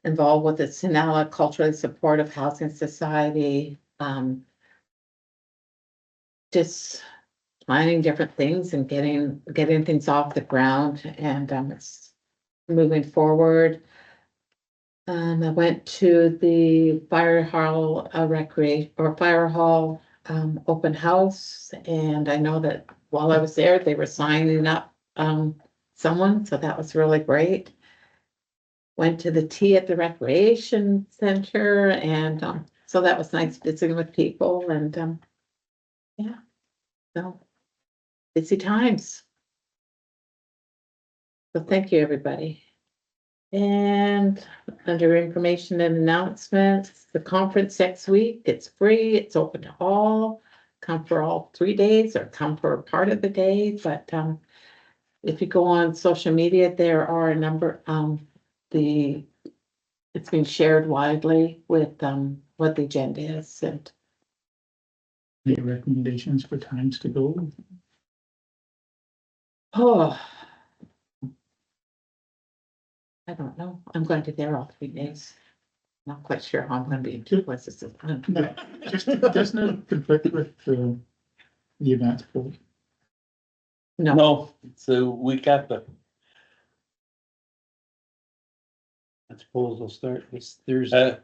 Involved with the Sinala Culturally Supportive Housing Society. just planning different things and getting things off the ground, and it's moving forward. I went to the fire hall fire hall open house, and I know that while I was there, they were signing up someone, so that was really great. Went to the tea at the recreation center, and so that was nice visiting with people, and yeah, so busy times. So thank you, everybody. And under information and announcements, the conference next week, it's free, it's open to all. Come for all 3 days or come for a part of the day, but if you go on social media, there are a number, it's been shared widely with what the agenda is, and Any recommendations for times to go? oh, I don't know, I'm going to be there all 3 days. Not quite sure how I'm gonna be in 2 places at a time. No, just doesn't it conflict with the events pool? No, No, it's a week after. That's polls will start this Thursday.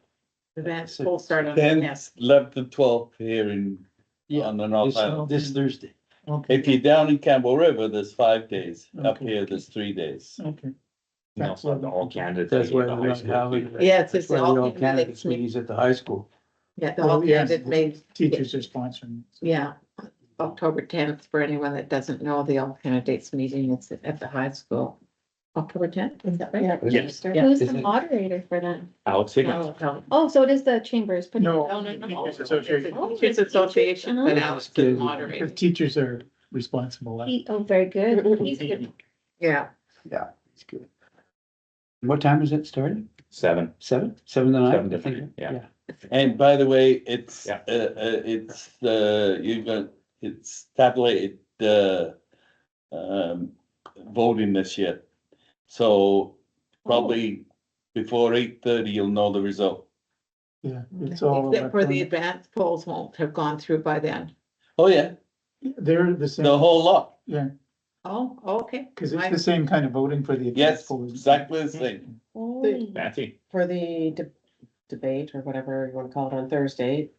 events will start on the 10th. 10th, 11th and 12th here in, on the North Island. This Thursday. Okay, If you're down in Campbell River, there's 5 days. Up Okay. here, there's 3 days. okay. You also have the all candidates. That's why at the they're high not school, having. too. Yeah, it's That's just why all they're all candidates candidates meet- meetings at the high school. Yeah, the Well, all yes, candidate made, Teachers are sponsoring. yeah, October 10th, for anyone that doesn't know, the all candidates meeting is at the high school. October 10th, is that right? Yes. Yeah. Who's Is the it- moderator for that? Alex Higgins. No, Oh, so it is the chambers putting. No. no, no. Teachers Association. It's a Teachers Association, but Alex is The moderating. teachers are responsible. Oh, very good. He's good. Yeah, Yeah, it's good. What time is it starting? 7. 7? 7 to 9? 7 to 9, yeah. And by the way, it's, Yeah. you're gonna, it's tabulated, voting this year. So probably before 8:30, you'll know the result. Yeah, it's all. except for the electronic. advanced polls won't have gone through by then. Oh, yeah, They're the same. the whole lot. Yeah, Oh, okay. because it's the same kind of voting for the. advanced Yes, polls. exactly the same. Oh. Fancy. For the debate or whatever you wanna call it on Thursday,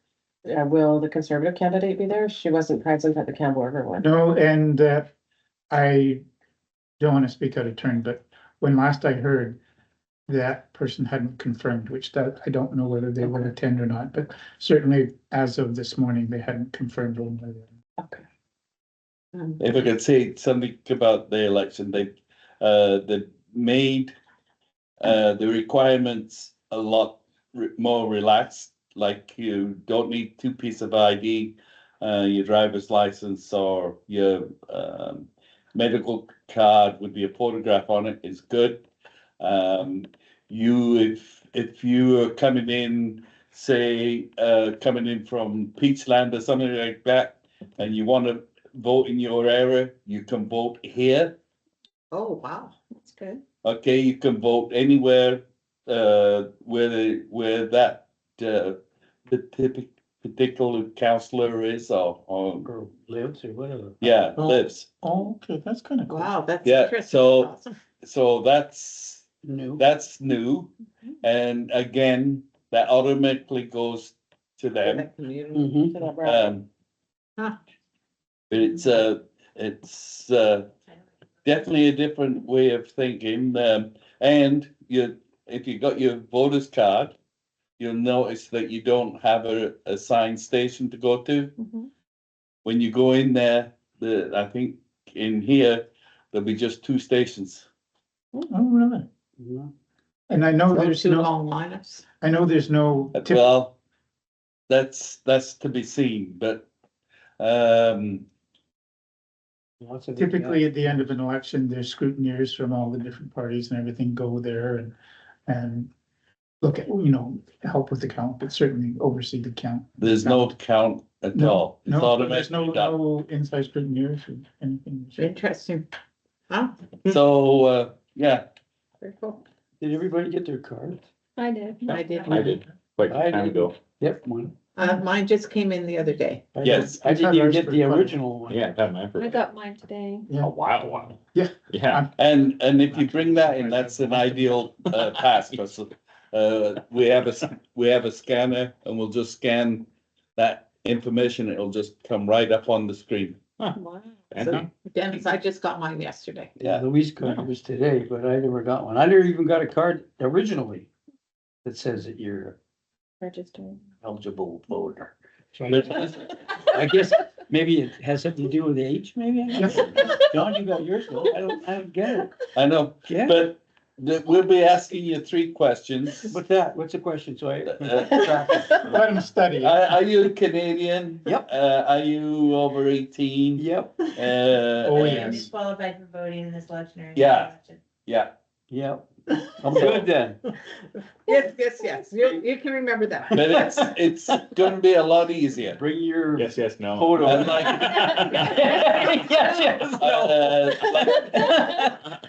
will the conservative candidate be there? She wasn't present at the Campbell River one. No, and I don't want to speak out of turn, but when last I heard, that person hadn't confirmed, which that, I don't know whether they will attend or not, but certainly as of this morning, they hadn't confirmed one way or the other. Okay. If I could say something about the election, they made the requirements a lot more relaxed, like you don't need 2 pieces of ID, your driver's license or your medical card with your photograph on it is good. If you are coming in, say, coming in from Peachland or something like that, and you want to vote in your area, you can vote here. Oh, wow. That's good. Okay, you can vote anywhere, where that, the particular counselor is Or lives or whatever. yeah, Oh. lives. Oh, okay, that's kind of cool. Wow, that's Yeah, interesting. so- Awesome. So that's New. new, and again, that automatically goes to them. That community. Mhm. To that route. Huh. But it's definitely a different way of thinking, and if you got your voter's card, you'll notice that you don't have a assigned station to go to. Mhm. When you go in there, I think in here, there'll be just 2 stations. Oh, really? Mhm. And I know So there's 2 no, long lineups. I know there's no, Well, that's to be seen, but, Lots of. typically at the end of an election, there's scrutineers from all the different parties and everything go there and look at, help with the count, but certainly oversee the count. there's no count at No, all. It's no, there's automatically done. no inside scrutineers or anything. Interesting. Huh? So, yeah, Very cool. Did everybody get their cards? I did. I did. I did, quite I some time didn't. ago. Yep, one. Mine just came in the other day. Yes. I didn't even Ours get for the fun. original one. Yeah, I've had mine for I got mine today. a while. Yeah. Yeah, And if you bring that in, that's an ideal, pass, because, we have a scanner and we'll just scan that information. It'll just come right up on the screen. Wow. and Dennis, I just got mine yesterday. Yeah, Louise card was today, but I never got one. I never even got a card originally that says that you're Registered. eligible voter. I guess maybe it has something to do with age, maybe? I guess. John, you got yours, though. I don't get it. I know, Yeah, but we'll be asking you 3 questions. what's that? What's the question? So I. Let them study. Are you Canadian? Yep. Are you over 18? Yep, Oh, And yes. disqualified for voting in this election or. Yeah. Yeah, yep. I'm good then. Yes, you can remember that. but it's gonna be a lot easier. Bring your yes, no. photo. Like- Yes,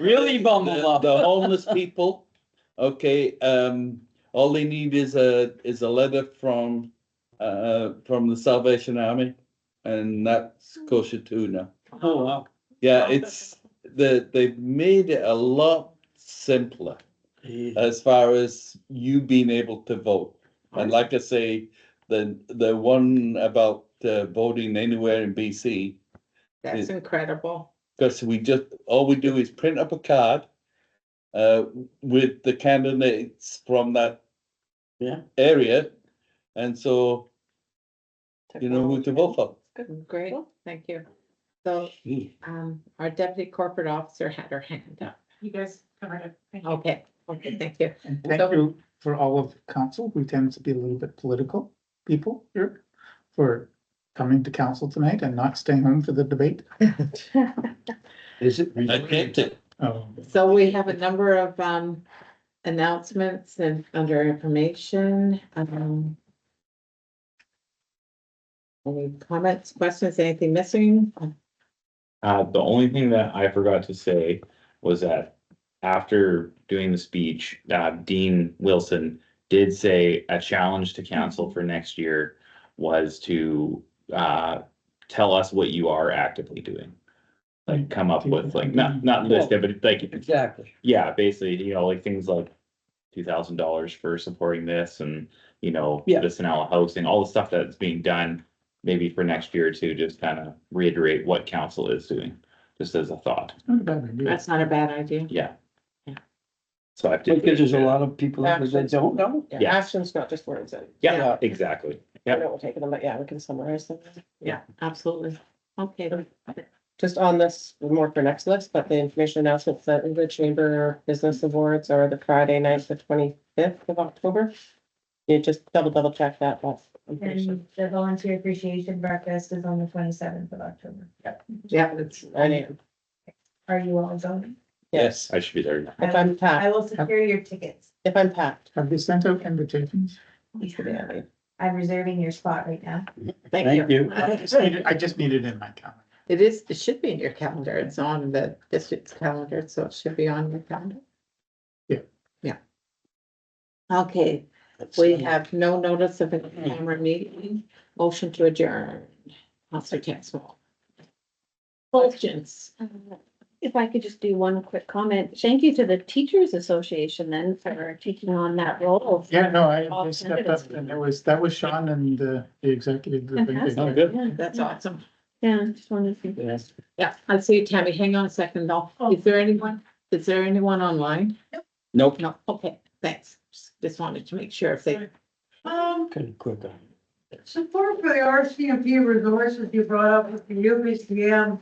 Really bumbled The up. the homeless people, okay, all they need is a letter from the Salvation Army, and that's kosher too now. Oh, wow. Yeah, they've made it a lot simpler as far as you being able to vote. And like I say, the one about voting anywhere in BC, That's incredible. because all we do is print up a card with the candidates from that Yeah. area, and so you know who to vote for. Great, thank you. So, Gee. our deputy corporate officer had her hand up. You guys covered it. Thank you. Okay, thank you. And thank you for all of council. We tend to be a little bit political people here for coming to council tonight and not staying home for the debate. Is it? I can't it. So we have a number of announcements and under information. Any comments, questions, anything missing? The only thing that I forgot to say was that after doing the speech, Dean Wilson did say a challenge to council for next year was to tell us what you are actively doing. Like come up with like, not list it, but like, Exactly. yeah, basically, you know, like things like $2,000 for supporting this and, you know, Yeah. the Sonala housing, all the stuff that's being done. Maybe for next year to just kind of reiterate what council is doing, just as a thought. Not a bad idea. That's not a bad idea. Yeah. Yeah. So I did. Because there's a lot of people out there that don't know. Yeah. Actions, not just words. Yeah, exactly. I Yeah. know we're taking them, but yeah, we can summarize them. Yeah, absolutely. Okay, Just on this, more for next list, but the information announcements that the Chamber Business Awards are the Friday night, the 25th of October. You just double check that, but I'm pretty sure. And the volunteer appreciation breakfast is on the 27th of October. yeah, that's, I am. Are you all going? Yes, I should be there. if I'm I packed, will secure your tickets. if I'm packed. Have they sent out invitations? Yeah, I'm reserving your spot right now. thank you. I just need it in my calendar. It should be in your calendar. It's on the district's calendar, so it should be on your calendar. Yeah. Yeah. Okay, we have no notice of a camera meeting. Motion to adjourn. Counselor Texwell. Questions? If I could just do one quick comment, thank you to the Teachers Association then for taking on that role. Yeah, no, I All just stepped candidates. up and that was Sean and the executive. I think they Fantastic, did. yeah, That's awesome. yeah, just wanted to. Yes. Yeah, I see you, Tammy. Hang on a second though. Is there anyone online? Nope. No, okay, thanks. Just wanted to make sure if they, Kind of quick. Support for the RCMP resources you brought up with the UPCM.